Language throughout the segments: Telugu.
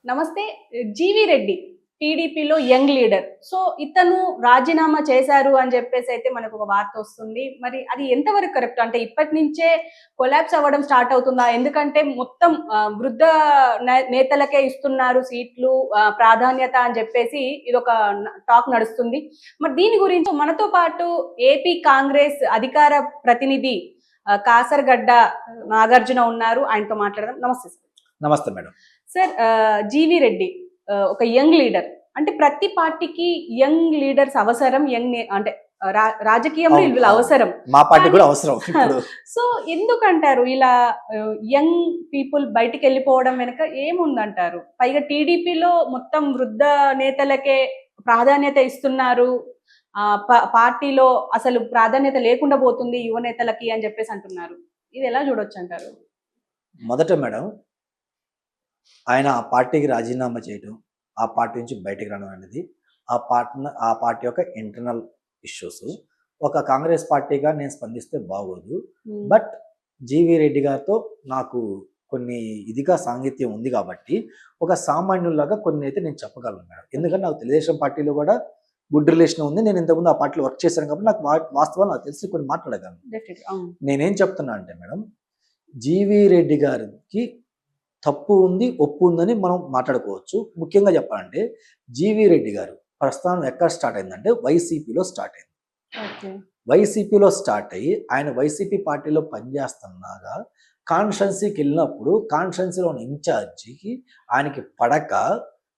నమస్తే. జీవి రెడ్డి టీడీపీలో యంగ్ లీడర్. సో, ఇతను రాజీనామా చేశారు అని చెప్పేసైతే మనకొక వార్తొస్తుంది. మరి అది ఎంతవరకు కరెక్ట్? అంటే ఇప్పటి నుంచే కొలాప్స్ అవ్వడం స్టార్ట్ అవుతుందా? ఎందుకంటే మొత్తం వృద్ధ నేతలకే ఇస్తున్నారు సీట్లు, ప్రాధాన్యత అని చెప్పేసి ఇదొక టాక్ నడుస్తుంది. మరి దీని గురించి మనతో పాటు ఏపీ కాంగ్రెస్ అధికార ప్రతినిధి కాసరగడ్డ నాగార్జున ఉన్నారు. ఆయనతో మాట్లాడదాం. నమస్తే సార్. నమస్తే మేడం. సార్, జీవి రెడ్డి ఒక యంగ్ లీడర్. అంటే ప్రతి పార్టీకి యంగ్ లీడర్స్ అవసరం. అంటే రాజకీయంలో వీళ్ళు అవసరం. మా పార్టీ కూడా అవసరం ఇప్పుడు. సో ఎందుకంటారు ఇలా యంగ్ పీపుల్ బయటికి వెళ్ళిపోవడం వెనుక ఏముందంటారు? పైగా టీడీపీలో మొత్తం వృద్ధ నేతలకే ప్రాధాన్యత ఇస్తున్నారు. పార్టీలో అసలు ప్రాధాన్యత లేకుండా పోతుంది యువ నేతలకి అని చెప్పేసి అంటున్నారు. ఇది ఎలా చూడొచ్చు అంటారు? మొదట మేడం, ఆయన ఆ పార్టీకి రాజీనామా చేయడం, ఆ పార్టీ నుంచి బయటకు రావడం అనేది ఆ పార్టీ యొక్క ఇంటర్నల్ ఇష్యూస్. ఒక కాంగ్రెస్ పార్టీగా నేను స్పందిస్తే బాగోదు. బట్ జీవి రెడ్డి గారితో నాకు కొన్ని ఇదిగా సాంగత్యం ఉంది కాబట్టి ఒక సామాన్యుల్లాగా కొన్ని అయితే నేను చెప్పగలను మేడం. ఎందుకంటే నాకు తెలుగుదేశం పార్టీలో కూడా గుడ్ రిలేషన్ ఉంది. నేను ఇంతకుముందు ఆ పార్టీలో వర్క్ చేశాను కాబట్టి నాకు వాస్తవాలు నాకు తెలిసి కొన్ని మాట్లాడగలను. నేనేం చెప్తున్నా అంటే మేడం, జీవి రెడ్డి గారికి తప్పు ఉంది, ఒప్పు ఉందని మనం మాట్లాడుకోవచ్చు. ముఖ్యంగా చెప్పాలంటే జీవి రెడ్డి గారు ప్రస్థానం ఎక్కడ స్టార్ట్ అయిందంటే వైసీపీలో స్టార్ట్ అయింది. వైసీపీలో స్టార్ట్ అయ్యి ఆయన వైసీపీ పార్టీలో పనిచేస్తున్నాగా కాన్స్టిట్యున్సీకి వెళ్ళినప్పుడు కాన్స్టిట్యున్సీలో ఉన్న ఇన్ఛార్జికి ఆయనకి పడక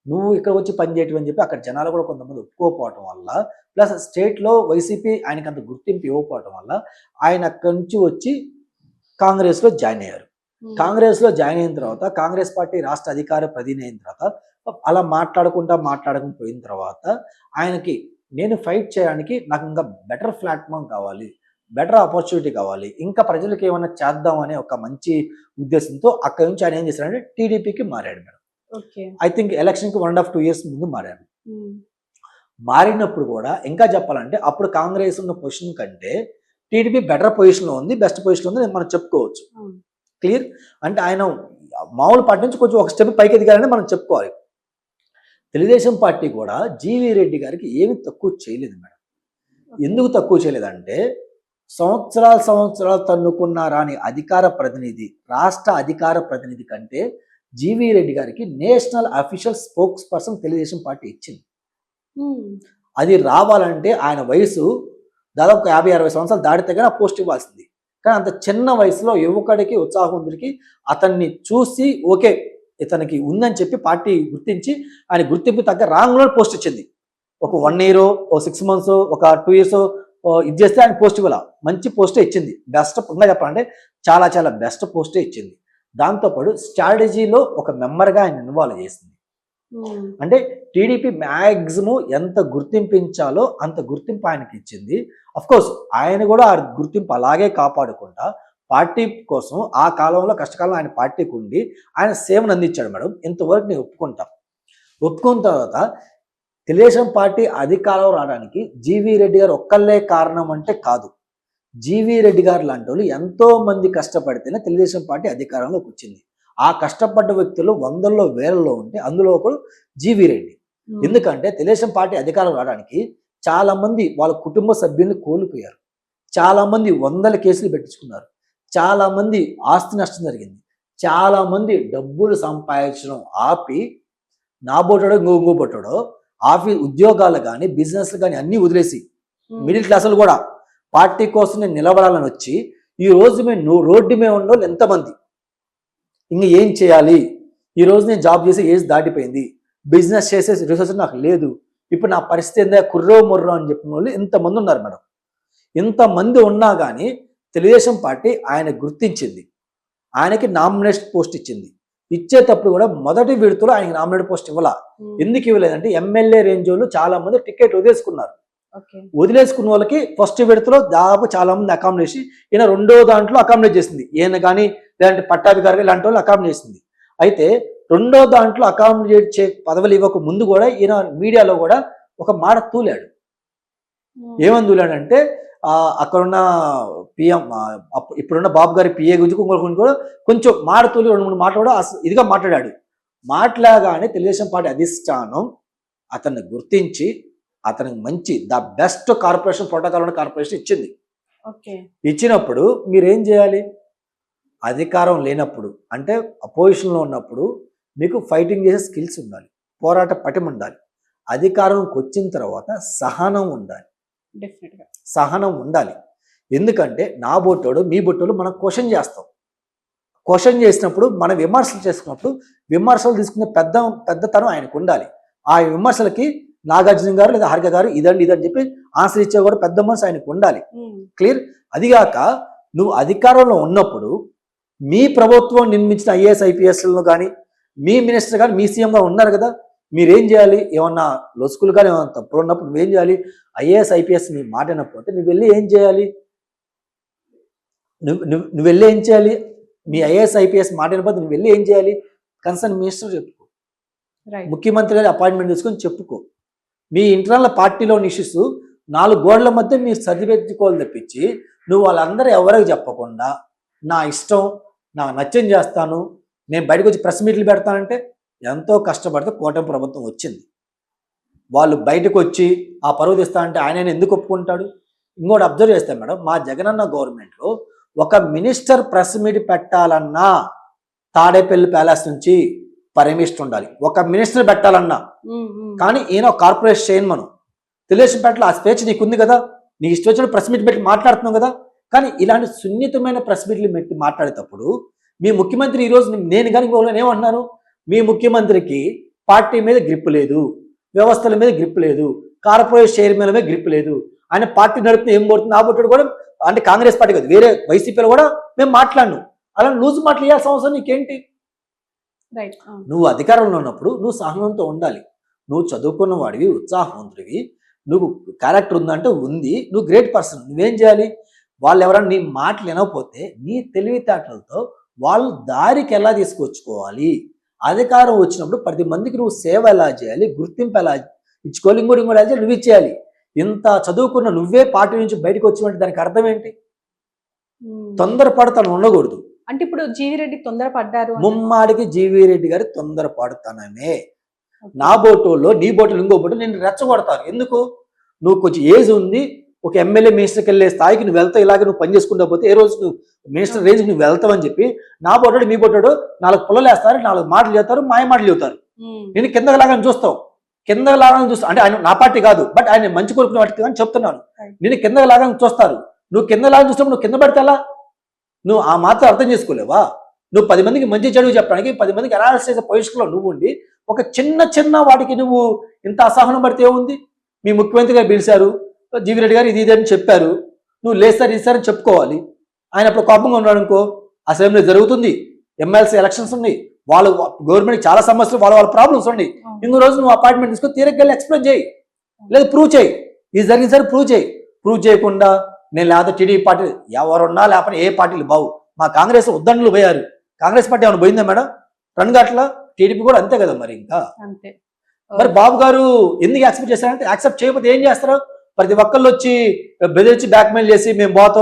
నువ్వు ఇక్కడ వచ్చి పనిచేయటం అని చెప్పి అక్కడ జనాలు కూడా కొంతమంది ఒప్పుకోకపోవటం వల్ల, ప్లస్ స్టేట్లో వైసీపీ ఆయనకి అంత గుర్తింపు ఇవ్వకపోవటం వల్ల ఆయన అక్కడి నుంచి వచ్చి కాంగ్రెస్లో జాయిన్ అయ్యారు. కాంగ్రెస్లో జాయిన్ అయిన తర్వాత కాంగ్రెస్ పార్టీ రాష్ట్ర అధికార ప్రతినిధి అయిన తర్వాత అలా మాట్లాడుకుని పోయిన తర్వాత ఆయనకి నేను ఫైట్ చేయడానికి నాకు ఇంకా బెటర్ ప్లాట్ఫామ్ కావాలి, బెటర్ ఆపర్చునిటీ కావాలి, ఇంకా ప్రజలకు ఏమైనా చేద్దాం అనే ఒక మంచి ఉద్దేశంతో అక్కడి నుంచి ఆయన ఏం చేశారంటే టీడీపీకి మారాడు మేడం. ఐ థింక్ ఎలక్షన్కి 1.5-2 years ముందు మారాడు. మారినప్పుడు కూడా ఇంకా చెప్పాలంటే అప్పుడు కాంగ్రెస్ ఉన్న పొజిషన్ కంటే టీడీపీ బెటర్ పొజిషన్లో ఉంది, బెస్ట్ పొజిషన్లో ఉంది మనం చెప్పుకోవచ్చు. క్లియర్. అంటే ఆయన మామూలు పార్టీ నుంచి కొంచెం ఒక స్టెప్ పైకి ఎదిగారని మనం చెప్పుకోవాలి. తెలుగుదేశం పార్టీ కూడా జీవి రెడ్డి గారికి ఏమి తక్కువ చేయలేదు మేడం. ఎందుకు తక్కువ చేయలేదంటే సంవత్సరాలు తన్నుకున్న రాని అధికార ప్రతినిధి, రాష్ట్ర అధికార ప్రతినిధి కంటే జీవి రెడ్డి గారికి national official spokes person Telugu Desam party ఇచ్చింది. అది రావాలంటే ఆయన వయసు దాదాపు 50-60 సంవత్సరాలు దాటితే కానీ ఆ పోస్ట్ ఇవ్వాల్సింది. కానీ అంత చిన్న వయసులో యువకుడికి, ఉత్సాహవంతుడికి అతన్ని చూసి ఓకే ఇతనికి ఉందని చెప్పి పార్టీ గుర్తించి ఆయన గుర్తింపు తగ్గ రాంగ్లో పోస్ట్ ఇచ్చింది. ఒక 1 year, 6 months, ఒక 2 years ఇది చేస్తే ఆయన పోస్ట్ ఇవ్వాల, మంచి పోస్టే ఇచ్చింది. బెస్ట్ ఇంకా చెప్పాలంటే చాలా బెస్ట్ పోస్టే ఇచ్చింది. దాంతోపాటు స్ట్రాటజీలో ఒక మెంబర్గా ఆయన ఇన్వాల్వ్ చేసింది. అంటే టీడీపీ మ్యాక్సిమం ఎంత గుర్తింపించాలో అంత గుర్తింపు ఆయనకి ఇచ్చింది. అఫ్కోర్స్ ఆయన కూడా ఆ గుర్తింపు అలాగే కాపాడుకుంటా పార్టీ కోసం ఆ కాలంలో కష్టకాలం ఆయన పార్టీకి ఉండి ఆయన సేవను అందించాడు మేడం. ఇంతవరకు నేను ఒప్పుకున్న తర్వాత తెలుగుదేశం పార్టీ అధికారం రావడానికి జీవి రెడ్డి గారు ఒక్కళ్ళే కారణం అంటే కాదు. జీవి రెడ్డి గారు లాంటి వాళ్ళు ఎంతో మంది కష్టపడితేనే తెలుగుదేశం పార్టీ అధికారంలోకి వచ్చింది. ఆ కష్టపడ్డ వ్యక్తులు 100లో 1000లో ఉంటే అందులో ఒకరు జీవి రెడ్డి. ఎందుకంటే తెలుగుదేశం పార్టీ అధికారం రావడానికి చాలా మంది వాళ్ళ కుటుంబ సభ్యుల్ని కోల్పోయారు, చాలా మంది 100 కేసులు పెట్టించుకున్నారు, చాలా మంది ఆస్తి నష్టం జరిగింది, చాలా మంది డబ్బులు సంపాదించడం ఆపి నాబోటాడో ఇంకోబోటాడో ఆఫీస్ ఉద్యోగాలు కానీ బిజినెస్లు కానీ అన్నీ వదిలేసి మిడిల్ క్లాసులు కూడా పార్టీ కోసం నేను నిలబడాలని వచ్చి ఈ రోజు మేము రోడ్డు మీద ఉన్న వాళ్ళు ఎంతమంది, ఇంకా ఏం చేయాలి, ఈరోజు నేను జాబ్ చేసి ఏజ్ దాటిపోయింది, బిజినెస్ చేసే రిసోర్స్ నాకు లేదు, ఇప్పుడు నా పరిస్థితి ఏందా కుర్రో ముర్రో అని చెప్పిన వాళ్ళు ఎంతమంది ఉన్నారు మేడం. ఇంతమంది ఉన్నా కానీ తెలుగుదేశం పార్టీ ఆయన గుర్తించింది, ఆయనకి నామినేషన్ పోస్ట్ ఇచ్చింది. ఇచ్చేటప్పుడు కూడా మొదటి విడతలో ఆయనకి నామినేషన్ పోస్ట్ ఇవ్వాల. ఎందుకు ఇవ్వలేదంటే ఎమ్మెల్యే రేంజ్ వాళ్ళు చాలా మంది టికెట్ వదిలేసుకున్నారు. వదిలేసుకున్న వాళ్ళకి ఫస్ట్ విడతలో దాదాపు చాలా మంది అకామిడేట్ చేసి ఈయన 2వ దాంట్లో అకామిడేట్ చేసింది. ఈయన కానీ లేదంటే పట్టాభికారి ఇలాంటి వాళ్ళు అకామిడేట్ చేసింది. అయితే 2వ దాంట్లో అకామిడేట్ పదవులు ఇవ్వక ముందు కూడా ఈయన మీడియాలో కూడా ఒక మాట తూలాడు. ఏమని తూలాడంటే అక్కడున్న పిఎం ఇప్పుడున్న బాబు గారి పిఏ గురించి కూడా కొంచెం మాట తూలి 2-3 మాటలు కూడా ఇదిగా మాట్లాడాడు. మాట్లాగానే తెలుగుదేశం పార్టీ అధిష్టానం అతన్ని గుర్తించి అతనికి మంచి ద బెస్ట్ కార్పొరేషన్ ప్రోటోకాల్ ఉన్న కార్పొరేషన్ ఇచ్చింది. ఓకే. ఇచ్చినప్పుడు మీరేం చేయాలి? అధికారం లేనప్పుడు అంటే అపోజిషన్లో ఉన్నప్పుడు మీకు ఫైటింగ్ చేసే స్కిల్స్ ఉండాలి, పోరాట పటిమ ఉండాలి. అధికారంకి వచ్చిన తర్వాత సహనం ఉండాలి, డెఫినెట్గా సహనం ఉండాలి. ఎందుకంటే నా బొట్టోడు మీ బొట్టోడు మనం క్వశ్చన్ చేస్తాం. క్వశ్చన్ చేసినప్పుడు మనం విమర్శలు చేసుకున్నప్పుడు విమర్శలు తీసుకునే పెద్దతనం ఆయనకు ఉండాలి. ఆ విమర్శలకి నాగార్జున గారు లేదా హారిక గారు ఇదండి ఇదని చెప్పి ఆన్సర్ ఇచ్చే కూడా పెద్ద మనసు ఆయనకు ఉండాలి. క్లియర్? అదిగాక నువ్వు అధికారంలో ఉన్నప్పుడు మీ ప్రభుత్వం నిర్మించిన ఐఏఎస్ ఐపీఎస్లను కానీ మీ మినిస్టర్ కానీ మీ సీఎంగా ఉన్నారు కదా, మీరేం చేయాలి? ఏమన్నా లొసుకులు కానీ ఏమన్నా తప్పులు ఉన్నప్పుడు నువ్వేం చేయాలి? ఐఏఎస్ ఐపీఎస్ నీ మాట వినకపోతే నువ్వు వెళ్ళి ఏం చేయాలి? నువ్వు వెళ్ళి ఏం చేయాలి? మీ ఐఏఎస్ ఐపీఎస్ మాట వినకపోతే నువ్వు వెళ్ళి ఏం చేయాలి? కన్సర్న్ మినిస్టర్ చెప్పుకో, ముఖ్యమంత్రి గారి అపాయింట్మెంట్ తీసుకొని చెప్పుకో. మీ ఇంటర్నల్ పార్టీలో ఇష్యూస్ 4 గోడల మధ్య మీరు సర్దిపెట్టుకోవాలి తప్పించి నువ్వు వాళ్ళందరూ ఎవరికి చెప్పకుండా నా ఇష్టం, నాకు నచ్చని చేస్తాను, నేను బయటకు వచ్చి ప్రెస్ మీట్లు పెడతానంటే ఎంతో కష్టపడితే కూటమి ప్రభుత్వం వచ్చింది. వాళ్ళు బయటకు వచ్చి ఆ పరువు తీస్తానంటే ఆయన ఎందుకు ఒప్పుకుంటాడు? ఇంకోటి అబ్జర్వ్ చేస్తాం మేడం, మా జగనన్న గవర్నమెంట్లో ఒక మినిస్టర్ ప్రెస్ మీట్ పెట్టాలన్నా తాడేపల్లి ప్యాలెస్ నుంచి పర్మిషన్ ఉండాలి. ఒక మినిస్టర్ పెట్టాలన్నా. కానీ ఈయన కార్పొరేషన్ చైర్మన్, తెలుగుదేశం పార్టీలో ఆ స్వేచ్ఛ నీకు ఉంది కదా, నీకు ఇష్టం వచ్చిన ప్రెస్ మీట్ పెట్టి మాట్లాడుతున్నావు కదా. కానీ ఇలాంటి సున్నితమైన ప్రెస్ మీట్లు పెట్టి మాట్లాడేటప్పుడు మీ ముఖ్యమంత్రి ఈరోజు నేను కానీ ఏమన్నారు? మీ ముఖ్యమంత్రికి పార్టీ మీద గ్రిప్ లేదు, వ్యవస్థల మీద గ్రిప్ లేదు, కార్పొరేషన్ చైర్మన్ మీద గ్రిప్ లేదు. ఆయన పార్టీ నడుపుతూ ఏం కోరుతుంది ఆ బొట్టుడు కూడా అంటే కాంగ్రెస్ పార్టీ కాదు వేరే వైసీపీలో కూడా మేము మాట్లాడను. అలా లూజ్ మాటలు ఇవ్వాల్సిన అవసరం నీకేంటి? నువ్వు అధికారంలో ఉన్నప్పుడు నువ్వు సహనంతో ఉండాలి. నువ్వు చదువుకున్న వాడివి, ఉత్సాహవంతుడివి, నువ్వు క్యారెక్టర్ ఉందంటే ఉంది, నువ్వు గ్రేట్ పర్సన్. నువ్వేం చేయాలి? వాళ్ళు ఎవరైనా నీ మాటలు వినకపోతే నీ తెలివితేటలతో వాళ్ళు దారికి ఎలా తీసుకొచ్చుకోవాలి, అధికారం వచ్చినప్పుడు 10 మందికి నువ్వు సేవ ఎలా చేయాలి, గుర్తింపు ఎలా ఇచ్చుకోవాలి, ఇంకోటి ఎలా చేయాలి, నువ్వు ఇచ్చేయాలి. ఇంత చదువుకున్న నువ్వే పార్టీ నుంచి బయటకు వచ్చినట్టు దానికి అర్థం ఏంటి? తొందరపడతాను ఉండకూడదు. అంటే ఇప్పుడు జీవీ రెడ్డి తొందరపడ్డారు. ముమ్మాడికి జీవీ రెడ్డి గారి తొందరపడతానమే. నా బోటోల్లో నీ బోటోలు ఇంకో బోటో నేను రెచ్చగొడతాను. ఎందుకు? నువ్వు కొంచెం ఏజ్ ఉంది, ఒక ఎమ్మెల్యే మినిస్టర్కి వెళ్ళే స్థాయికి నువ్వు వెళ్తావు, ఇలాగే నువ్వు పని చేసుకుంటా పోతే ఏ రోజు నువ్వు మినిస్టర్ రేంజ్ నువ్వు వెళ్తావని చెప్పి నా బోటోడు మీ బోటోడు 4 పుల్లలు వేస్తారు, 4 మాటలు చెప్తారు, మాయ మాటలు చెబుతారు. నేను కిందకి లాగానే చూస్తావు, కిందకి లాగానే చూస్తావు. అంటే ఆయన నా పార్టీ కాదు, బట్ ఆయన మంచి కోరుకునే వాటికి అని చెప్తున్నాను. నేను కిందకి లాగానే చూస్తారు. నువ్వు కింద లాగానే చూస్తావు, నువ్వు కింద పడితే ఎలా? నువ్వు ఆ మాత్రం అర్థం చేసుకోలేవా? నువ్వు 10 మందికి మంచి చెడు చెప్పడానికి 10 మందికి అనాలిసిస్ చేసే పొజిషన్లో నువ్వు ఉండి ఒక చిన్న వాటికి నువ్వు ఇంత అసహనం పడితే ఏముంది? మీ ముఖ్యమంత్రి గారు పిలిచారు, జీవీ రెడ్డి గారు ఇది అని చెప్పారు, నువ్వు లేస్తారు ఇస్తారని చెప్పుకోవాలి. ఆయన అప్పుడు కోపంగా ఉన్నాడు అనుకో, అసెంబ్లీ జరుగుతుంది, ఎమ్మెల్సీ ఎలక్షన్స్ ఉన్నాయి, వాళ్ళు గవర్నమెంట్ చాలా సమస్యలు, వాళ్ళ ప్రాబ్లమ్స్ ఉన్నాయి. ఇంకో రోజు నువ్వు అపాయింట్మెంట్ తీసుకొని తీరకెళ్ళి ఎక్స్ప్లెయిన్ చేయి, లేదు ప్రూవ్ చేయి, ఇది జరిగింది సరే ప్రూవ్ చేయి. ప్రూవ్ చేయకుండా నేను లేకపోతే టీడీపీ పార్టీ ఎవరున్నా లేకపోతే ఏ పార్టీలు బావు, మా కాంగ్రెస్ ఉద్దండలు పోయారు, కాంగ్రెస్ పార్టీ ఏమైనా పోయిందా మేడం? రణగట్ల టీడీపీ కూడా అంతే కదా. మరి ఇంకా అంతే. మరి బాబు గారు ఎందుకు యాక్సెప్ట్ చేస్తారంటే, యాక్సెప్ట్ చేయకపోతే ఏం చేస్తారు? ప్రతి ఒక్కళ్ళు వచ్చి బెదిరించి బ్లాక్మెయిల్ చేసి మేము పోతాం